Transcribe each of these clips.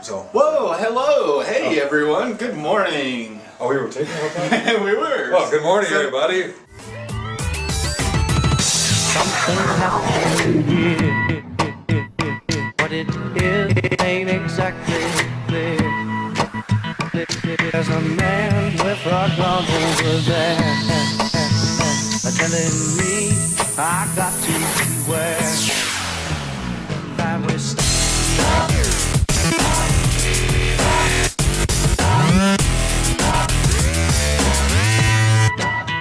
So. Whoa, hello, hey everyone, good morning. Oh, we were taking the whole time? We were. Well, good morning, everybody. Something happened here. What it is ain't exactly clear. There's a man with a gun over there, telling me I got to beware. That we stop.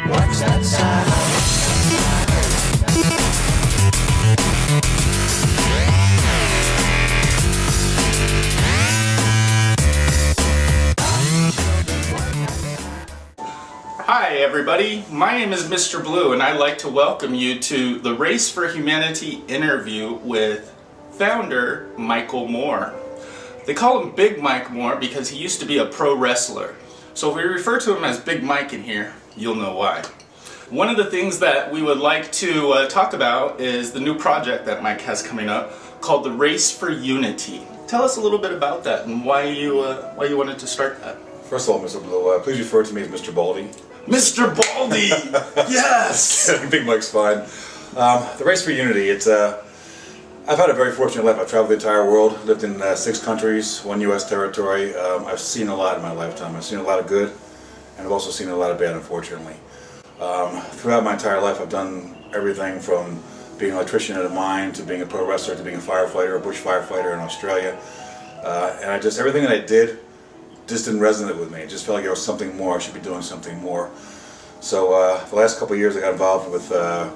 What's that sound? Hi everybody, my name is Mr. Blue and I'd like to welcome you to the Race for Humanity interview with founder Michael Moore. They call him Big Mike Moore because he used to be a pro wrestler. So if we refer to him as Big Mike in here, you'll know why. One of the things that we would like to talk about is the new project that Mike has coming up called the Race for Unity. Tell us a little bit about that and why you wanted to start that. First of all, Mr. Blue, please refer to me as Mr. Baldy. Mr. Baldy! Yes! Big Mike's fine. The Race for Unity, I've had a very fortunate life. I've traveled the entire world, lived in 6 countries, 1 U.S. territory. I've seen a lot in my lifetime. I've seen a lot of good, and I've also seen a lot of bad, unfortunately. Throughout my entire life, I've done everything from being an electrician at a mine, to being a pro wrestler, to being a firefighter, a bush firefighter in Australia. And everything that I did just didn't resonate with me. It just felt like there was something more. I should be doing something more. So the last couple of years I got involved with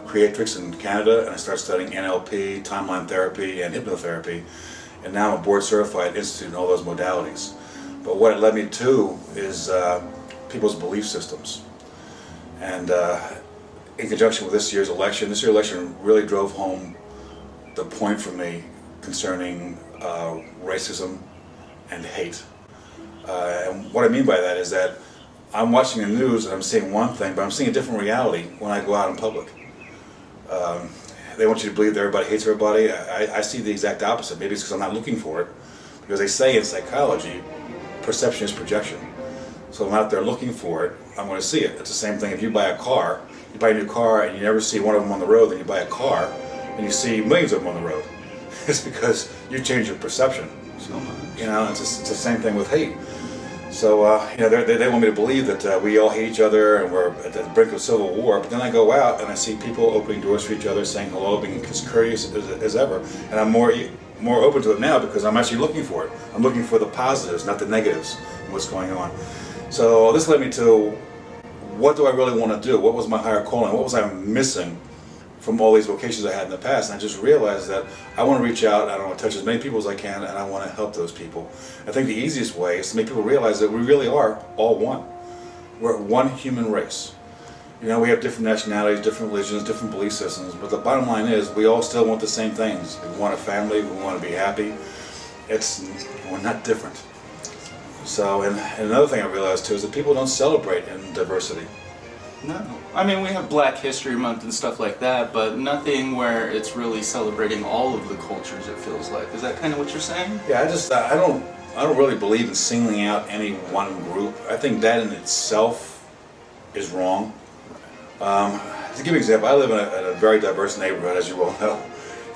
Creatrix in Canada, and I started studying NLP, timeline therapy, and hypnotherapy. And now I'm a board certified institute in all those modalities. But what it led me to is people's belief systems. And in conjunction with this year's election really drove home the point for me concerning racism and hate. And what I mean by that is that I'm watching the news and I'm seeing one thing, but I'm seeing a different reality when I go out in public. They want you to believe that everybody hates everybody. I see the exact opposite. Maybe it's because I'm not looking for it. Because they say in psychology, perception is projection. So if I'm out there looking for it, I'm going to see it. It's the same thing if you buy a car. You buy a new car and you never see one of them on the road, then you buy a car and you see millions of them on the road. It's because you change your perception. So much. You know, it's the same thing with hate. So, they want me to believe that we all hate each other and we're at the brink of civil war, but then I go out and I see people opening doors for each other, saying hello, being as courteous as ever, and I'm more open to it now because I'm actually looking for it. I'm looking for the positives, not the negatives, in what's going on. So this led me to, what do I really want to do? What was my higher calling? What was I missing from all these vocations I had in the past? And I just realized that I want to reach out, I want to touch as many people as I can, and I want to help those people. I think the easiest way is to make people realize that we really are all one. We're one human race. You know, we have different nationalities, different religions, different belief systems, but the bottom line is we all still want the same things. We want a family, we want to be happy. We're not different. So, and another thing I realized too is that people don't celebrate in diversity. No. I mean, we have Black History Month and stuff like that, but nothing where it's really celebrating all of the cultures, it feels like. Is that kind of what you're saying? Yeah, I don't really believe in singling out any one group. I think that in itself is wrong. To give you an example, I live in a very diverse neighborhood, as you well know.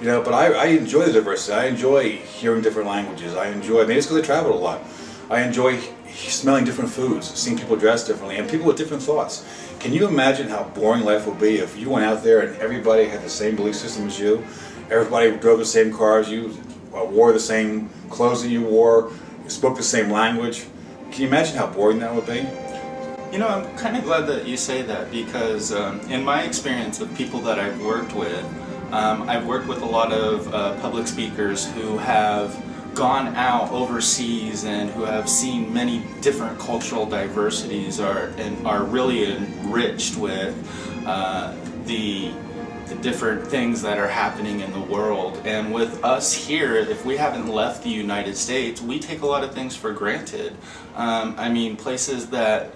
You know, but I enjoy the diversity. I enjoy hearing different languages. Maybe it's because I travel a lot. I enjoy smelling different foods, seeing people dress differently, and people with different thoughts. Can you imagine how boring life would be if you went out there and everybody had the same belief system as you? Everybody drove the same cars you, wore the same clothes that you wore, spoke the same language. Can you imagine how boring that would be? You know, I'm kind of glad that you say that because in my experience with people that I've worked with a lot of public speakers who have gone out overseas and who have seen many different cultural diversities and are really enriched with the different things that are happening in the world. And with us here, if we haven't left the United States, we take a lot of things for granted. I mean, places that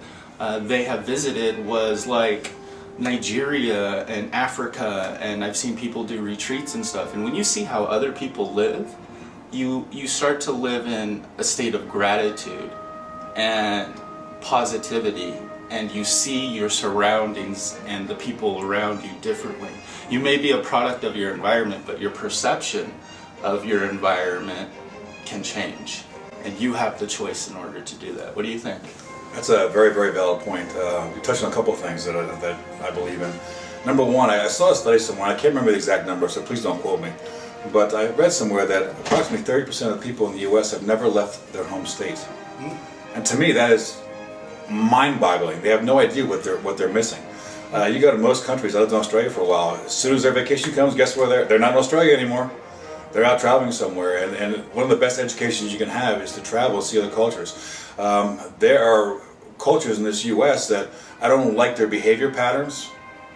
they have visited was like Nigeria and Africa, and I've seen people do retreats and stuff. And when you see how other people live, you start to live in a state of gratitude and positivity, and you see your surroundings and the people around you differently. You may be a product of your environment, but your perception of your environment can change, and you have the choice in order to do that. What do you think? That's a very, very valid point. You touched on a couple of things that I believe in. Number one, I saw a study somewhere, I can't remember the exact number, so please don't quote me, but I read somewhere that approximately 30% of people in the U.S. have never left their home state. And to me, that is mind-boggling. They have no idea what they're missing. You go to most countries, I lived in Australia for a while, as soon as their vacation comes, guess where they're not in Australia anymore. They're out traveling somewhere, and one of the best educations you can have is to travel and see other cultures. There are cultures in this U.S. that I don't like their behavior patterns.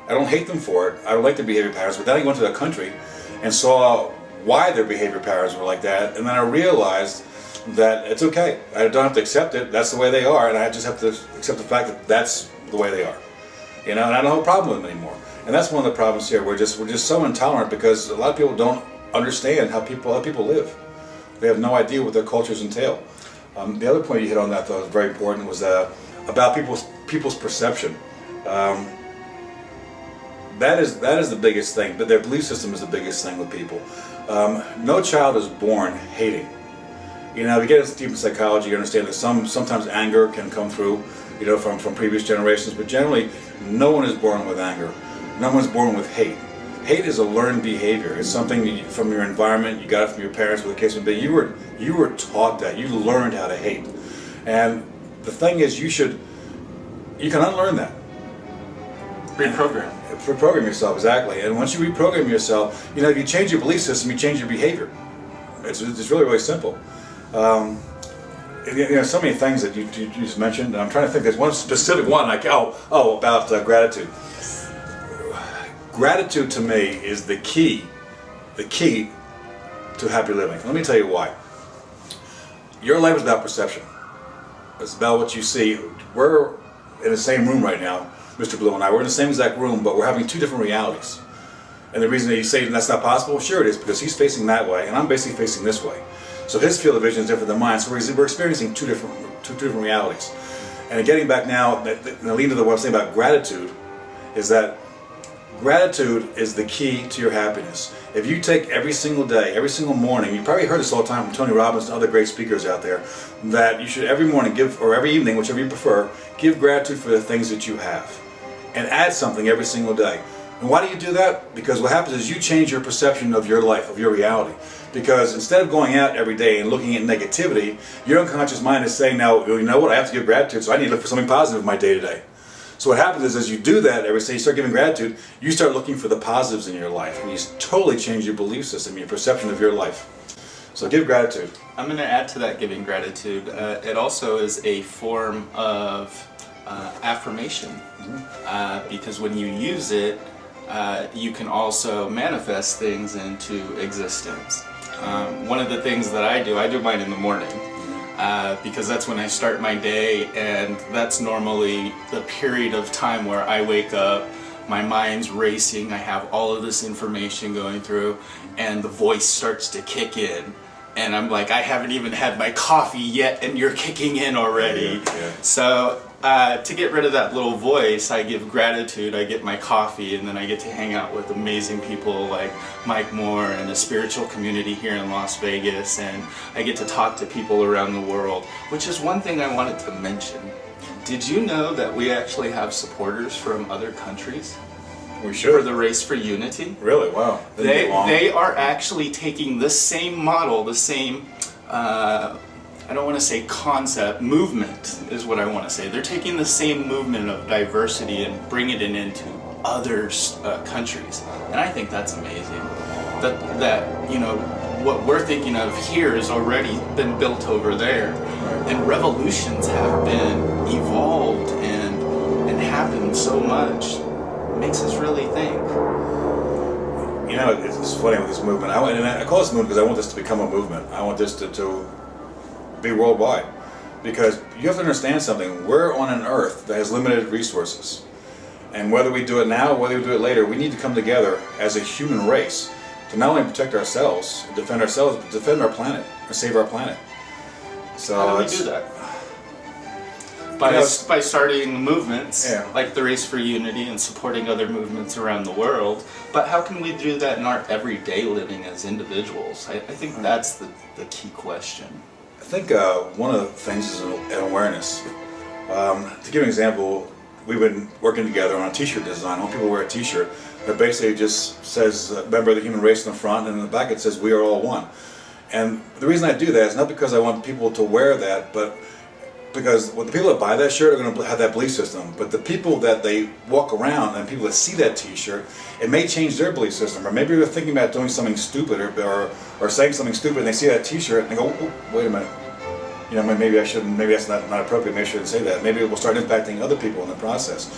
I don't hate them for it. I don't like their behavior patterns, but then I went to that country and saw why their behavior patterns were like that, and then I realized that it's okay. I don't have to accept it. That's the way they are, and I just have to accept the fact that that's the way they are. You know, and I don't have a problem with them anymore. And that's one of the problems here. We're just so intolerant because a lot of people don't understand how people live. They have no idea what their cultures entail. The other point you hit on that, though, was very important, was about people's perception. That is the biggest thing, but their belief system is the biggest thing with people. No child is born hating. You know, if you get into deep in psychology, you understand that sometimes anger can come through, you know, from previous generations, but generally, no one is born with anger. No one's born with hate. Hate is a learned behavior. It's something from your environment, you got it from your parents, with the case may be. You were taught that. You learned how to hate. And the thing is, you can unlearn that. Reprogram yourself, exactly. And once you reprogram yourself, you know, if you change your belief system, you change your behavior. It's really, really simple. You know, so many things that you just mentioned. I'm trying to think. There's one specific one. About gratitude. Gratitude to me is the key to happy living. Let me tell you why. Your life is about perception. It's about what you see. We're in the same room right now, Mr. Blue and I. We're in the same exact room, but we're having two different realities. And the reason that you say that's not possible, sure it is, because he's facing that way, and I'm basically facing this way. So his field of vision is different than mine. So we're experiencing two different realities. And getting back now, and leading to what I'm saying about gratitude, is that gratitude is the key to your happiness. If you take every single day, every single morning, you probably heard this all the time from Tony Robbins and other great speakers out there, that you should every morning give, or every evening, whichever you prefer, give gratitude for the things that you have. And add something every single day. And why do you do that? Because what happens is you change your perception of your life, of your reality. Because instead of going out every day and looking at negativity, your unconscious mind is saying, now, you know what, I have to give gratitude, so I need to look for something positive in my day-to-day. So what happens is, as you do that every day, you start giving gratitude, you start looking for the positives in your life, and you totally change your belief system, your perception of your life. So give gratitude. I'm going to add to that giving gratitude. It also is a form of affirmation, because when you use it, you can also manifest things into existence. One of the things that I do mine in the morning. Because that's when I start my day, and that's normally the period of time where I wake up, my mind's racing, I have all of this information going through, and the voice starts to kick in, and I'm like, I haven't even had my coffee yet and you're kicking in already. Yeah. So to get rid of that little voice, I give gratitude, I get my coffee, and then I get to hang out with amazing people like Mike Moore and the spiritual community here in Las Vegas, and I get to talk to people around the world, which is one thing I wanted to mention. Did you know that we actually have supporters from other countries? We should. For the Race for Unity? Really? Wow. They are actually taking the same model, the same I don't want to say concept, movement is what I want to say. They're taking the same movement of diversity and bringing it into other countries, and I think that's amazing. That you know, what we're thinking of here has already been built over there, and revolutions have been evolved and happened so much. It makes us really think. You know, it's funny with this movement. I call this movement because I want this to become a movement. I want this to be worldwide, because you have to understand something. We're on an earth that has limited resources, and whether we do it now, whether we do it later, we need to come together as a human race to not only protect ourselves, defend ourselves, but defend our planet, or save our planet. So How do we do that? By starting movements like the Race for Unity and supporting other movements around the world. But how can we do that in our everyday living as individuals? I think that's the key question. I think one of the things is an awareness. To give an example, we've been working together on a t-shirt design. I want people to wear a t-shirt that basically just says member of the human race in the front, and in the back it says we are all one. And the reason I do that is not because I want people to wear that, but because the people that buy that shirt are going to have that belief system. But the people that they walk around and people that see that t-shirt, it may change their belief system. Or maybe they're thinking about doing something stupid or saying something stupid, and they see that t-shirt and they go, oh, wait a minute. You know, maybe I shouldn't, maybe that's not appropriate, maybe I shouldn't say that. Maybe it will start impacting other people in the process.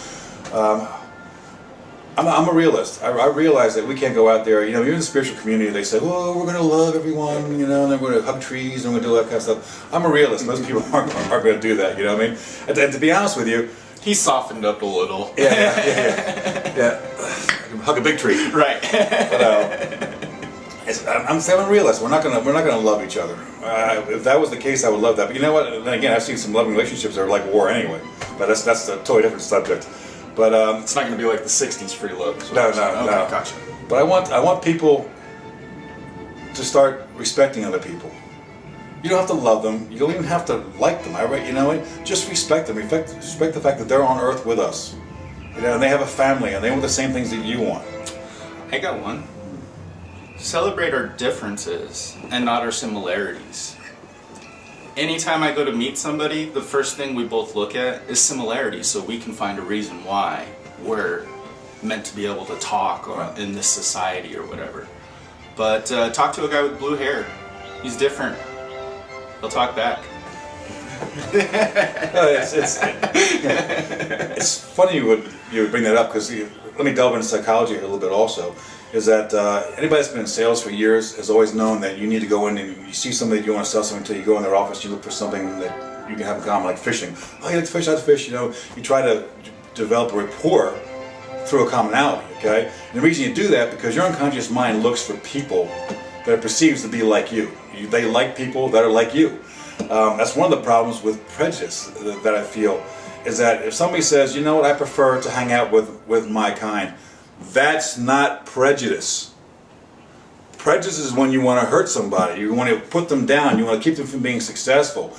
I'm a realist. I realize that we can't go out there, you know, you're in the spiritual community, they say, oh, we're going to love everyone, you know, and then we're going to hug trees and we're going to do all that kind of stuff. I'm a realist. Most people aren't going to do that, you know what I mean? And to be honest with you, he softened up a little. Yeah. Hug a big tree. Right. But I'm a realist. We're not gonna love each other. If that was the case, I would love that. But you know what? Then again, I've seen some loving relationships that are like war anyway. But that's a totally different subject. But it's not going to be like the '60s free love. No. Gotcha. But I want people to start respecting other people. You don't have to love them. You don't even have to like them. You know what? Just respect them. Respect the fact that they're on Earth with us. You know, and they have a family, and they want the same things that you want. I got one. Celebrate our differences and not our similarities. Anytime I go to meet somebody, the first thing we both look at is similarities, so we can find a reason why we're meant to be able to talk in this society or whatever. But talk to a guy with blue hair. He's different. He'll talk back. It's funny you would bring that up, because let me delve into psychology a little bit also. Is that anybody that's been in sales for years has always known that you need to go in and you see somebody that you want to sell something to, you go in their office, you look for something that you can have in common, like fishing. Oh, you like to fish, I like to fish, you know. You try to develop a rapport through a commonality, okay? And the reason you do that, because your unconscious mind looks for people that it perceives to be like you. They like people that are like you. That's one of the problems with prejudice that I feel, is that if somebody says, you know what, I prefer to hang out with my kind, that's not prejudice. Prejudice is when you want to hurt somebody, you want to put them down, you want to keep them from being successful.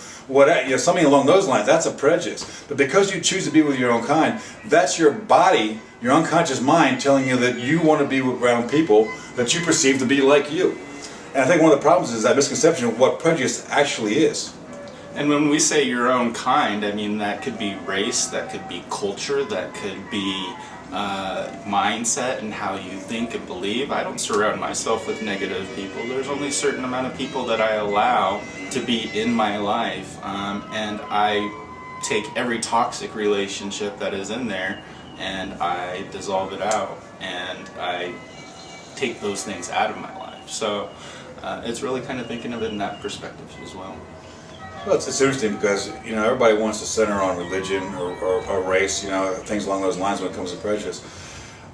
Something along those lines, that's a prejudice. But because you choose to be with your own kind, that's your body, your unconscious mind telling you that you want to be around people that you perceive to be like you. And I think one of the problems is that misconception of what prejudice actually is. And when we say your own kind, I mean that could be race, that could be culture, that could be mindset and how you think and believe. I don't surround myself with negative people. There's only a certain amount of people that I allow to be in my life, and I take every toxic relationship that is in there and I dissolve it out, and I take those things out of my life. So it's really kind of thinking of it in that perspective as well. Well, it's interesting because, you know, everybody wants to center on religion or race, you know, things along those lines when it comes to prejudice.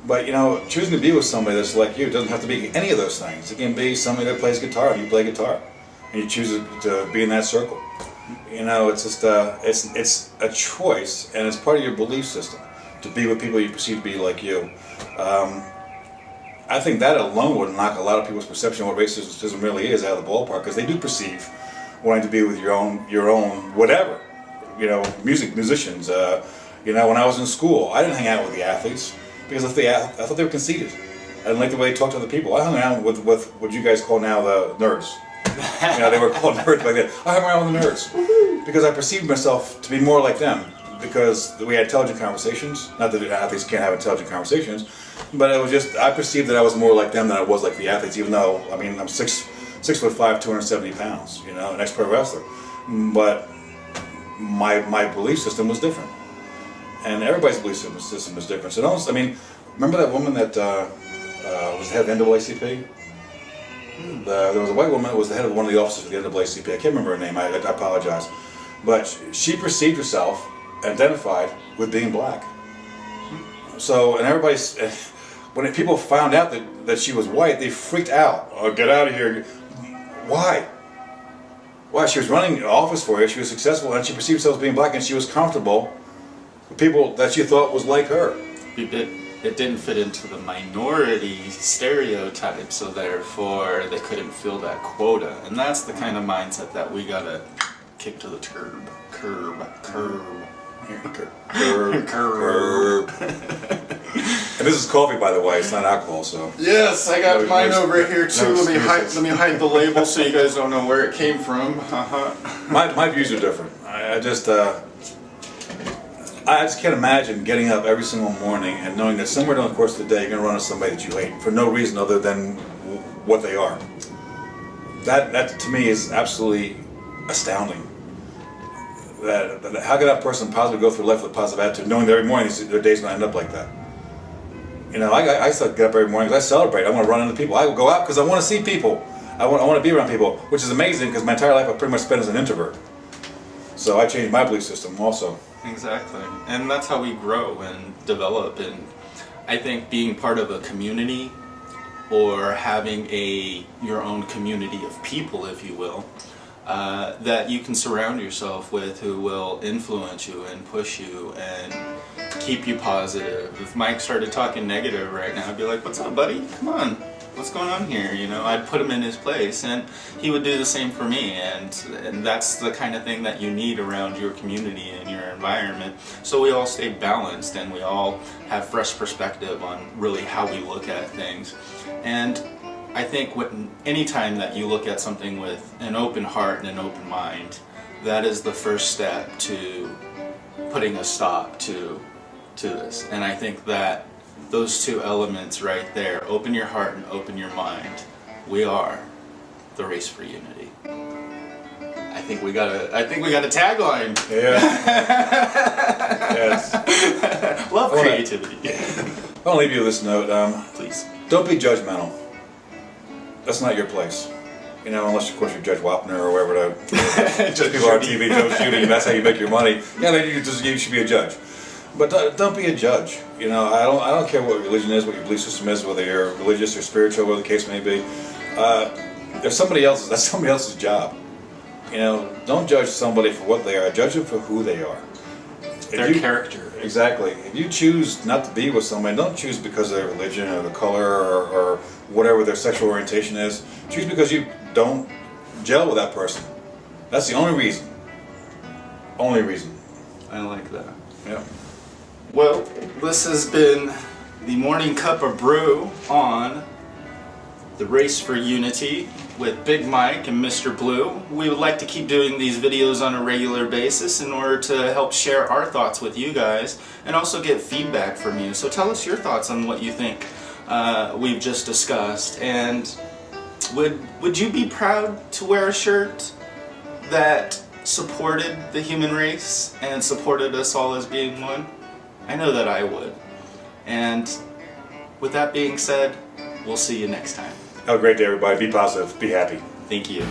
But, you know, choosing to be with somebody that's like you doesn't have to be any of those things. It can be somebody that plays guitar and you play guitar, and you choose to be in that circle. You know, it's just it's a choice, and it's part of your belief system to be with people you perceive to be like you. I think that alone would knock a lot of people's perception of what racism really is out of the ballpark, because they do perceive wanting to be with your own whatever, you know, musicians. You know, when I was in school, I didn't hang out with the athletes because I thought they were conceited. I didn't like the way they talked to other people. I hung out with what you guys call now the nerds. You know, they were called nerds back then. I hung around with the nerds because I perceived myself to be more like them, because we had intelligent conversations. Not that the athletes can't have intelligent conversations, but it was just I perceived that I was more like them than I was like the athletes. Even though, I mean, I'm 6'5", 270 pounds, you know, an ex-pro wrestler. But my belief system was different. And everybody's belief system is different. So I mean, remember that woman that was the head of the NAACP? There was a white woman that was the head of one of the offices of the NAACP. I can't remember her name, I apologize. But she perceived herself, identified with being black. So, and everybody's, when people found out that she was white, they freaked out. Oh, get out of here! Why? Why? She was running an office for you. She was successful, and she perceived herself as being black, and she was comfortable with people that she thought was like her. It didn't fit into the minority stereotype, so therefore they couldn't fill that quota. And that's the kind of mindset that we gotta kick to the curb. Curb. And this is coffee, by the way. It's not alcohol, so. Yes, I got No, mine no, over here too. no Let me hide the label so you guys don't know where it came from. My views are different. I just can't imagine getting up every single morning and knowing that somewhere during the course of the day you're going to run into somebody that you hate for no reason other than what they are. That to me is absolutely astounding. That how could that person possibly go through life with a positive attitude, knowing that every morning their day's going to end up like that? You know, I still get up every morning because I celebrate. I want to run into people. I will go out because I want to see people. I want to be around people, which is amazing because my entire life I've pretty much spent as an introvert. So I changed my belief system also. Exactly. And that's how we grow and develop. And I think being part of a community or having your own community of people, if you will, that you can surround yourself with who will influence you and push you and keep you positive. If Mike started talking negative right now, I'd be like, "What's up, buddy? Come on. What's going on here?" You know, I'd put him in his place, and he would do the same for me. And that's the kind of thing that you need around your community and your environment. So we all stay balanced, and we all have fresh perspective on really how we look at things. And I think anytime that you look at something with an open heart and an open mind, that is the first step to putting a stop to this. And I think that those two elements right there, open your heart and open your mind, we are the race for unity. I think we got a tagline. Yeah. Yes. Love creativity. I'll leave you with this note. Please. Don't be judgmental. That's not your place. You know, unless of course you're Judge Wapner or wherever just people on TV, Joe shooting, and that's how you make your money. Yeah, then you should be a judge. But don't be a judge. You know, I don't care what religion is, what your belief system is, whether you're religious or spiritual, whatever the case may be. There's somebody else's. That's somebody else's job. You know, don't judge somebody for what they are. Judge them for who they are. Their character. Exactly. If you choose not to be with somebody, don't choose because of their religion or the color or whatever their sexual orientation is. Choose because you don't gel with that person. That's the only reason. Only reason. I like that. Yeah. Well, this has been the Morning Cup of Brew on the Race for Unity with Big Mike and Mr. Blue. We would like to keep doing these videos on a regular basis in order to help share our thoughts with you guys and also get feedback from you. So tell us your thoughts on what you think we've just discussed. And would you be proud to wear a shirt that supported the human race and supported us all as being one? I know that I would. And with that being said, we'll see you next time. Have a great day, everybody. Be positive. Be happy. Thank you.